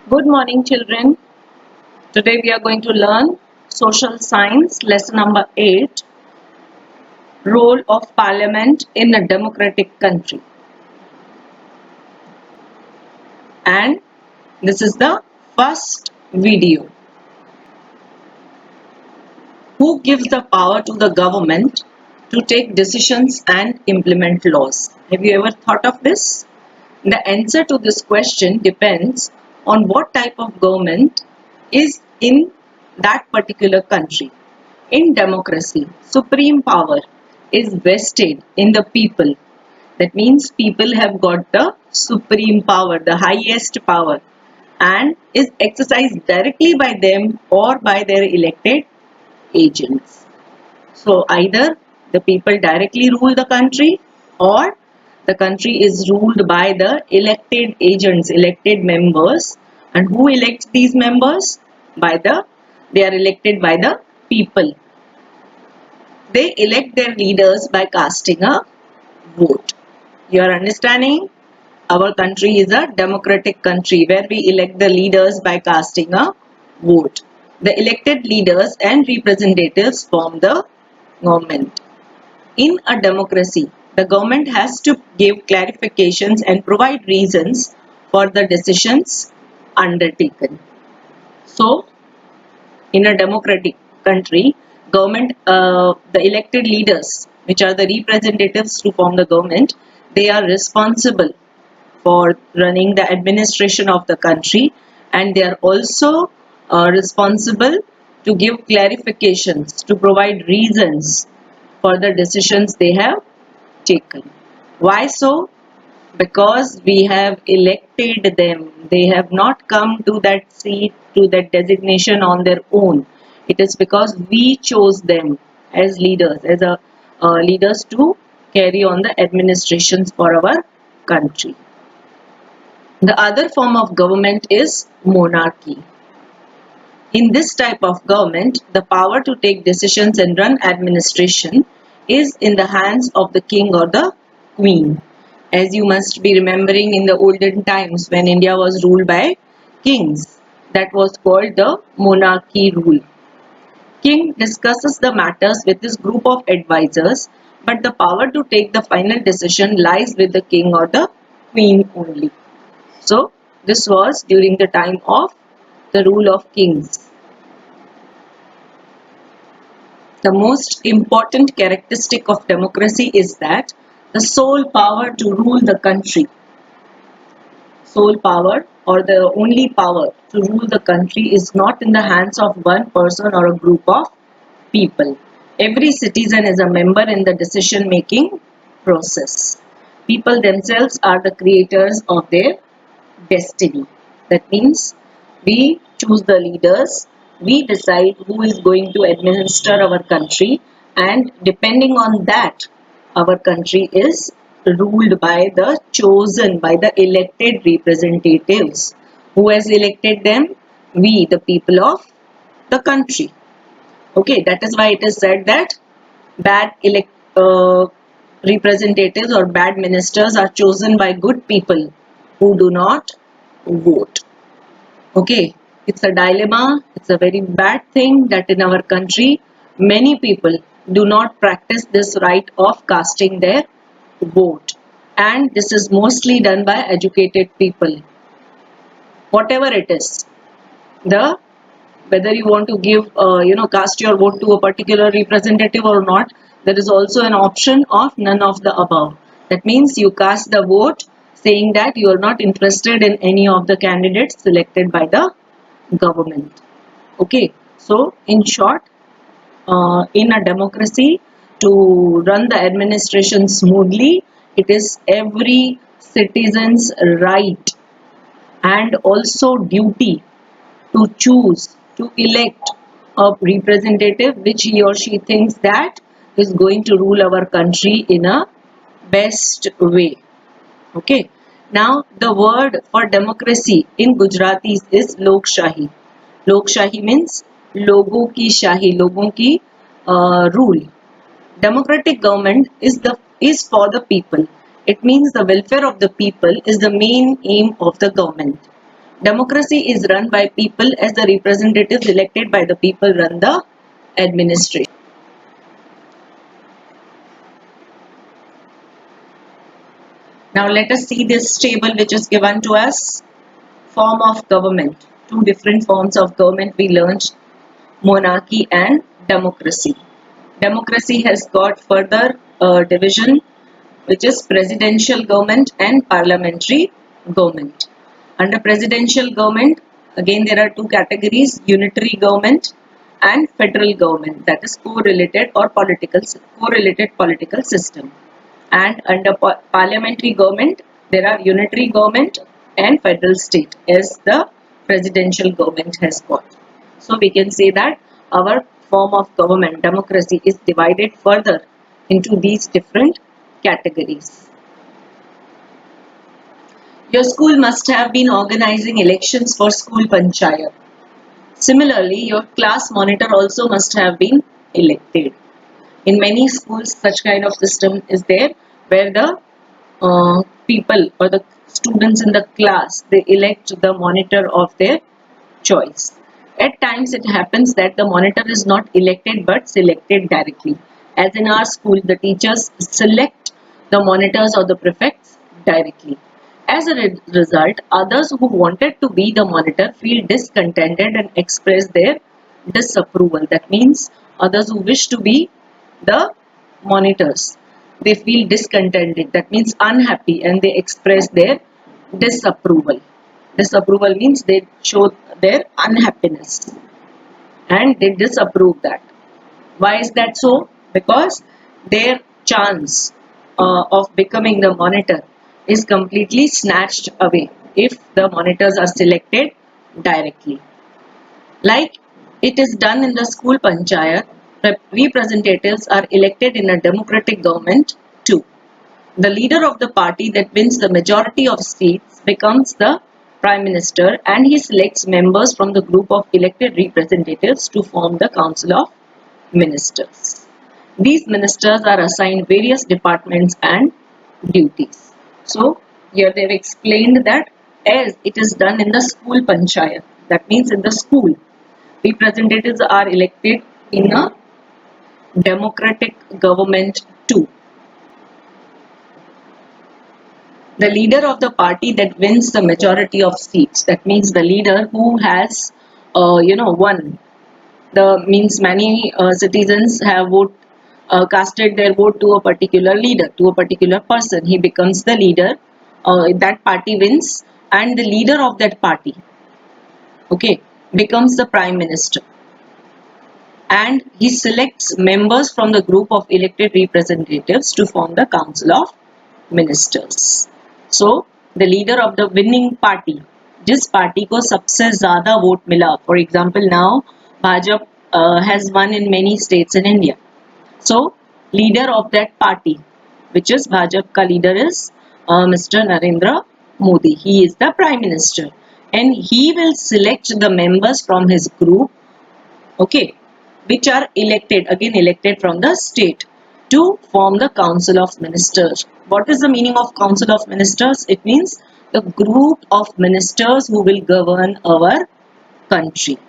Good morning, children. Today we are going to learn Social Science, lesson number 8, Role of Parliament in a Democratic Country. And this is the first video. Who gives the power to the government to take decisions and implement laws? Have you ever thought of this? The answer to this question depends on what type of government is in that particular country. In democracy, supreme power is vested in the people. That means people have got the supreme power, the highest power, and is exercised directly by them or by their elected agents. So either the people directly rule the country or the country is ruled by the elected agents, elected members. And who elects these members? They are elected by the people. They elect their leaders by casting a vote. You are understanding? Our country is a democratic country where we elect the leaders by casting a vote. The elected leaders and representatives form the government. In a democracy, the government has to give clarifications and provide reasons for the decisions undertaken. So, in a democratic country, the elected leaders, which are the representatives to form the government, they are responsible for running the administration of the country, and they are also responsible to give clarifications, to provide reasons for the decisions they have taken. Why so? Because we have elected them. They have not come to that seat, to that designation on their own. It is because we chose them as leaders, as leaders to carry on the administrations for our country. The other form of government is monarchy. In this type of government, the power to take decisions and run administration is in the hands of the king or the queen. As you must be remembering, in the olden times when India was ruled by kings, that was called the monarchy rule. King discusses the matters with his group of advisors, but the power to take the final decision lies with the king or the queen only. So, this was during the time of the rule of kings. The most important characteristic of democracy is that the sole power to rule the country, sole power or the only power to rule the country is not in the hands of one person or a group of people. Every citizen is a member in the decision making process. People themselves are the creators of their destiny. That means we choose the leaders, we decide who is going to administer our country, and depending on that, our country is ruled by the chosen, by the elected representatives. Who has elected them? We, the people of the country. Okay, that is why it is said that bad representatives or bad ministers are chosen by good people who do not vote. Okay, it's a dilemma, it's a very bad thing that in our country many people do not practice this right of casting their vote, and this is mostly done by educated people. Whatever it is, the whether you want to give cast your vote to a particular representative or not, there is also an option of none of the above. That means you cast the vote saying that you are not interested in any of the candidates selected by the government. Okay, so in short, in a democracy, to run the administration smoothly, it is every citizen's right and also duty to choose, to elect a representative which he or she thinks that is going to rule our country in a best way. Okay. Now the word for democracy in Gujarati is Lokshahi. Lokshahi means logo ki shahi, logon ki rule. Democratic government is for the people. It means the welfare of the people is the main aim of the government. Democracy is run by people as the representatives elected by the people run the administration. Now let us see this table which is given to us. Form of government. Two different forms of government we learned, monarchy and democracy. Democracy has got further division, which is presidential government and parliamentary government. Under presidential government, again there are two categories, unitary government and federal government, that is correlated political system. And under parliamentary government, there are unitary government and federal state as the presidential government has got. So we can say that our form of government, democracy, is divided further into these different categories. Your school must have been organizing elections for school panchayat. Similarly, your class monitor also must have been elected. In many schools, such kind of system is there where the people or the students in the class, they elect the monitor of their choice. At times it happens that the monitor is not elected but selected directly. As in our school, the teachers select the monitors or the prefects directly. As a result, others who wanted to be the monitor feel discontented and express their disapproval. That means others who wish to be the monitors, they feel discontented, that means unhappy, and they express their disapproval. Disapproval means they show their unhappiness and they disapprove that. Why is that so? Because their chance of becoming the monitor is completely snatched away if the monitors are selected directly. Like it is done in the school panchayat, representatives are elected in a democratic government too. The leader of the party that wins the majority of seats becomes the Prime Minister, and he selects members from the group of elected representatives to form the Council of Ministers. These ministers are assigned various departments and duties. So, here they have explained that as it is done in the school panchayat, that means in the school, representatives are elected in a democratic government too. The leader of the party that wins the majority of seats, that means the leader who has won, the means many citizens have casted their vote to a particular leader, to a particular person. He becomes the leader, that party wins, and the leader of that party, okay, becomes the prime minister, and he selects members from the group of elected representatives to form the council of ministers. So the leader of the winning party, जिस party को सबसे ज़्यादा vote मिला, for example now Bhajap has won in many states in India. So leader of that party, which is Bhajap ka leader is Mr. Narendra Modi. He is the prime minister, and he will select the members from his group, okay, which are elected, again elected from the state, to form the council of ministers. What is the meaning of council of ministers? It means the group of ministers who will govern our country.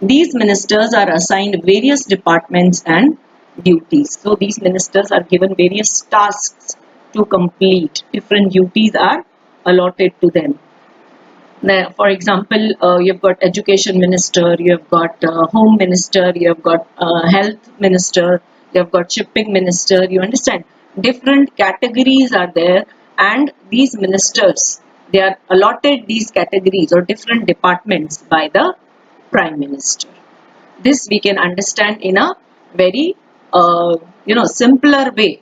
These ministers are assigned various departments and duties. So these ministers are given various tasks to complete. Different duties are allotted to them. Now, for example, you've got education minister, you've got home minister, you've got health minister, you've got shipping minister. You understand? Different categories are there, and these ministers, they are allotted these categories or different departments by the prime minister. This we can understand in a very simpler way.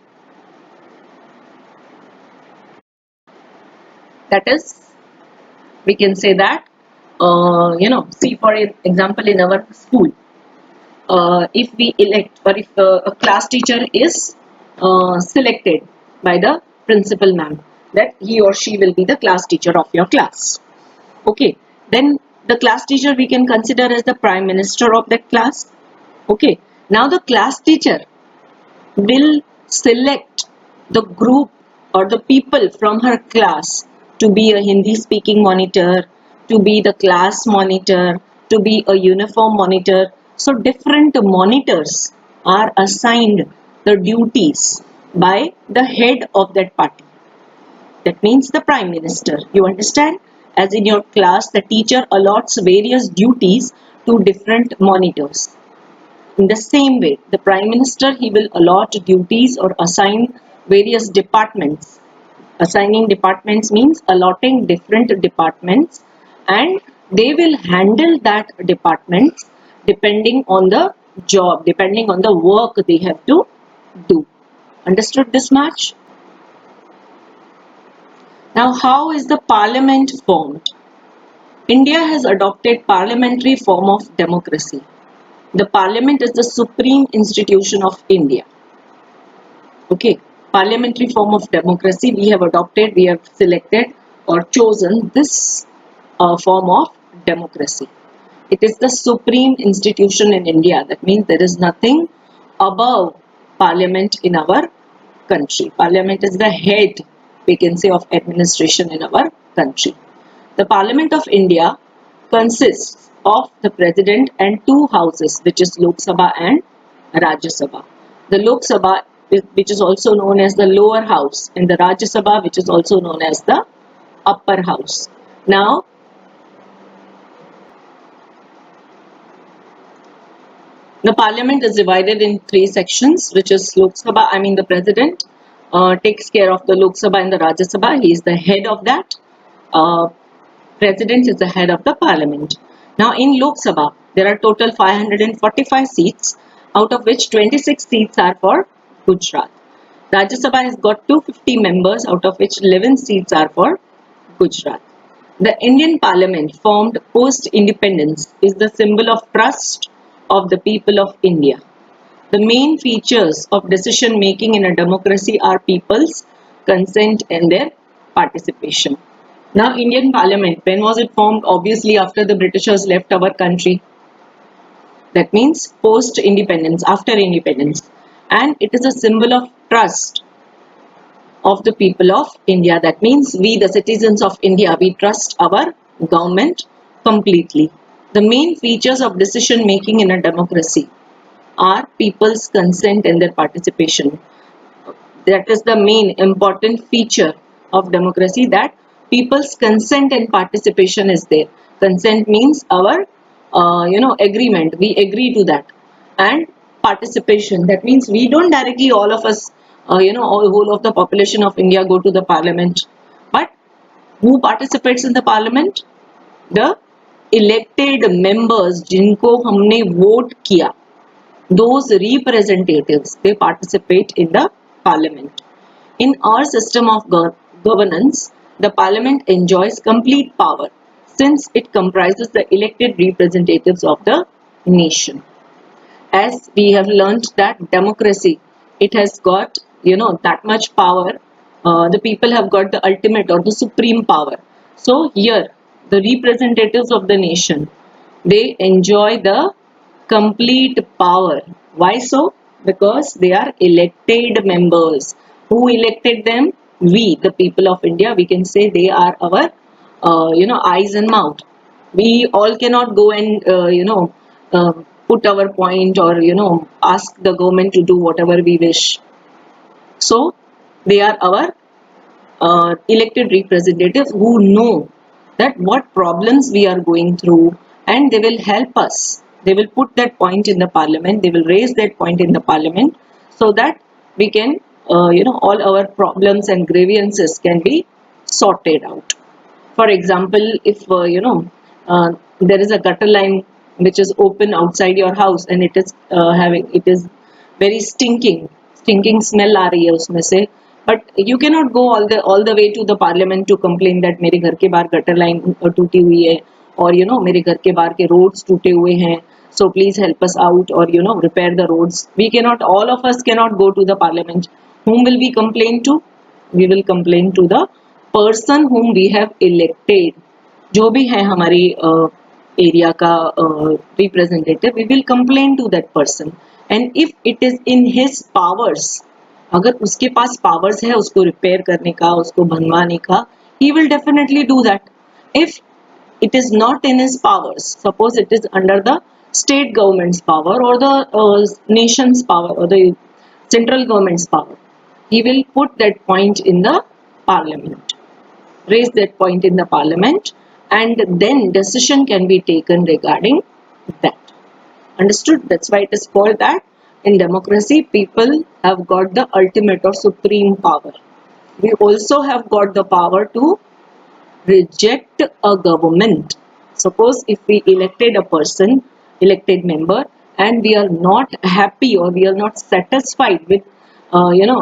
That is, we can say that see, for example, in our school, if we elect, or if a class teacher is selected by the principal ma'am, that he or she will be the class teacher of your class, okay, then the class teacher we can consider as the prime minister of that class. Okay, now the class teacher will select the group or the people from her class to be a Hindi speaking monitor, to be the class monitor, to be a uniform monitor. So different monitors are assigned the duties by the head of that party. That means the Prime Minister. You understand? As in your class, the teacher allots various duties to different monitors. In the same way, the Prime Minister, he will allot duties or assign various departments. Assigning departments means allotting different departments, and they will handle that departments depending on the job, depending on the work they have to do. Understood this much? Now, how is the parliament formed? India has adopted parliamentary form of democracy. The parliament is the supreme institution of India. Okay, parliamentary form of democracy, we have adopted, we have selected or chosen this form of democracy. It is the supreme institution in India. That means there is nothing above parliament in our country. Parliament is the head, we can say, of administration in our country. The Parliament of India consists of the President and two houses, which is Lok Sabha and Rajya Sabha. The Lok Sabha, which is also known as the lower house, and the Rajya Sabha, which is also known as the upper house. Now, the Parliament is divided in three sections, which is Lok Sabha. I mean, the President takes care of the Lok Sabha and the Rajya Sabha. He is the head of that. Uh, President is the head of the parliament. Now in Lok Sabha, there are total 545 seats, out of which 26 seats are for Gujarat. Rajya Sabha has got 250 members, out of which 11 seats are for Gujarat. The Indian Parliament, formed post-independence, is the symbol of trust of the people of India. The main features of decision making in a democracy are people's consent and their participation. Now, Indian Parliament, when was it formed? Obviously, after the Britishers left our country. That means post-independence, after independence. And it is a symbol of trust of the people of India. That means we, the citizens of India, we trust our government completely. The main features of decision making in a democracy are people's consent and their participation. That is the main important feature of democracy, that people's consent and participation is there. Consent means our agreement, we agree to that. And participation, that means we don't directly, all of us, all whole of the population of India go to the parliament, but who participates in the parliament? The elected members जिनको हमने vote किया, those representatives, they participate in the parliament. In our system of governance, the parliament enjoys complete power since it comprises the elected representatives of the nation. As we have learnt that democracy, it has got, that much power. The people have got the ultimate or the supreme power. So here, the representatives of the nation, they enjoy the complete power. Why so? Because they are elected members. Who elected them? We, the people of India. We can say they are our, eyes and mouth. We all cannot go and, put our point or, ask the government to do whatever we wish. So, they are our elected representatives who know that what problems we are going through, and they will help us. They will put that point in the parliament, they will raise that point in the parliament, so that we can, all our problems and grievances can be sorted out. For example, if, there is a gutter line which is open outside your house, and it is very stinking smell aa rahi hai usme se, but you cannot go all the way to the parliament to complain that मेरे घर के बाहर gutter line टूटी हुई है, और मेरे घर के बाहर के roads टूटे हुए हैं, so please help us out, or repair the roads. We cannot, all of us cannot go to the parliament. Whom will we complain to? We will complain to the person whom we have elected. जो भी है हमारी area का representative, we will complain to that person, and if it is in his powers, अगर उसके पास powers है उसको repair करने का, उसको बनवाने का, he will definitely do that. If it is not in his powers, suppose it is under the state government's power or the nation's power or the central government's power, he will put that point in the parliament, raise that point in the parliament, and then decision can be taken regarding that. Understood? That's why it is called that in democracy people have got the ultimate or supreme power. We also have got the power to reject a government. Suppose if we elected a person, elected member, and we are not happy or we are not satisfied with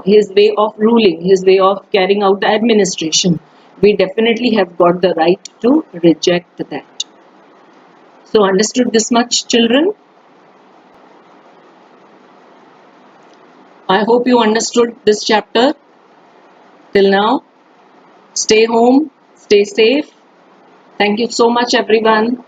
his way of ruling, his way of carrying out the administration, we definitely have got the right to reject that. So understood this much, children? I hope you understood this chapter till now. Stay home, stay safe. Thank you so much, everyone.